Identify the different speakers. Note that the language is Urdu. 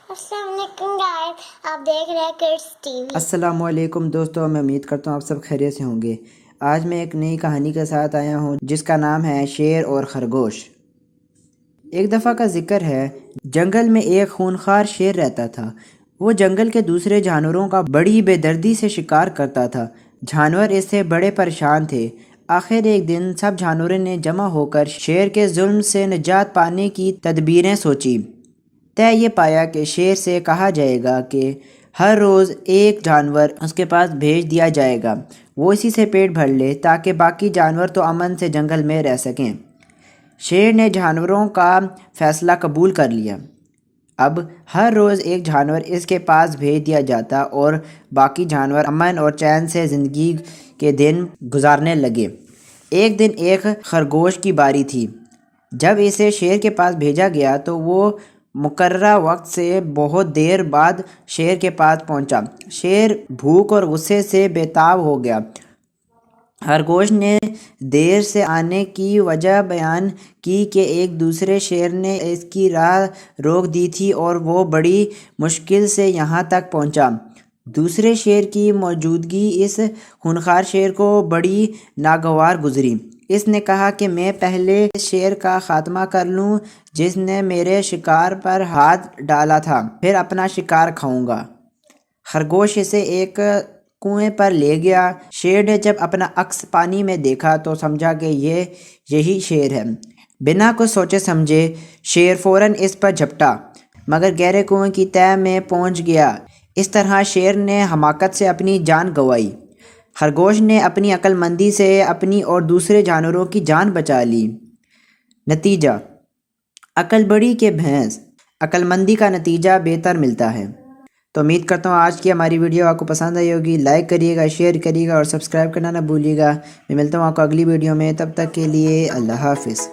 Speaker 1: السلام علیکم گائز، آپ دیکھ رہے ہیں کڈس ٹی وی۔
Speaker 2: السلام علیکم دوستو، میں امید کرتا ہوں آپ سب خیریت سے ہوں گے۔ آج میں ایک نئی کہانی کے ساتھ آیا ہوں جس کا نام ہے شیر اور خرگوش۔ ایک دفعہ کا ذکر ہے، جنگل میں ایک خونخوار شیر رہتا تھا۔ وہ جنگل کے دوسرے جانوروں کا بڑی بے دردی سے شکار کرتا تھا۔ جانور اس سے بڑے پریشان تھے۔ آخر ایک دن سب جانوروں نے جمع ہو کر شیر کے ظلم سے نجات پانے کی تدبیریں سوچی۔ طے یہ پایا کہ شیر سے کہا جائے گا کہ ہر روز ایک جانور اس کے پاس بھیج دیا جائے گا، وہ اسی سے پیٹ بھر لے تاکہ باقی جانور تو امن سے جنگل میں رہ سکیں۔ شیر نے جانوروں کا فیصلہ قبول کر لیا۔ اب ہر روز ایک جانور اس کے پاس بھیج دیا جاتا اور باقی جانور امن اور چین سے زندگی کے دن گزارنے لگے۔ ایک دن ایک خرگوش کی باری تھی۔ جب اسے شیر کے پاس بھیجا گیا تو وہ مقررہ وقت سے بہت دیر بعد شیر کے پاس پہنچا۔ شیر بھوک اور غصے سے بے تاب ہو گیا۔ خرگوش نے دیر سے آنے کی وجہ بیان کی کہ ایک دوسرے شیر نے اس کی راہ روک دی تھی اور وہ بڑی مشکل سے یہاں تک پہنچا۔ دوسرے شیر کی موجودگی اس خونخوار شیر کو بڑی ناگوار گزری۔ اس نے کہا کہ میں پہلے شیر کا خاتمہ کر لوں جس نے میرے شکار پر ہاتھ ڈالا تھا، پھر اپنا شکار کھاؤں گا۔ خرگوش اسے ایک کنویں پر لے گیا۔ شیر نے جب اپنا عکس پانی میں دیکھا تو سمجھا کہ یہی شیر ہے۔ بنا کچھ سوچے سمجھے شیر فوراً اس پر جھپٹا، مگر گہرے کنویں کی تہہ میں پہنچ گیا۔ اس طرح شیر نے حماقت سے اپنی جان گنوائی۔ خرگوش نے اپنی عقل مندی سے اپنی اور دوسرے جانوروں کی جان بچا لی۔ نتیجہ: عقل بڑی کہ بھینس، عقل مندی کا نتیجہ بہتر ملتا ہے۔ تو امید کرتا ہوں آج کی ہماری ویڈیو آپ کو پسند آئی ہوگی۔ لائک کریے گا، شیئر کریے گا اور سبسکرائب کرنا نہ بھولیے گا۔ میں ملتا ہوں آپ کو اگلی ویڈیو میں، تب تک کے لیے اللہ حافظ۔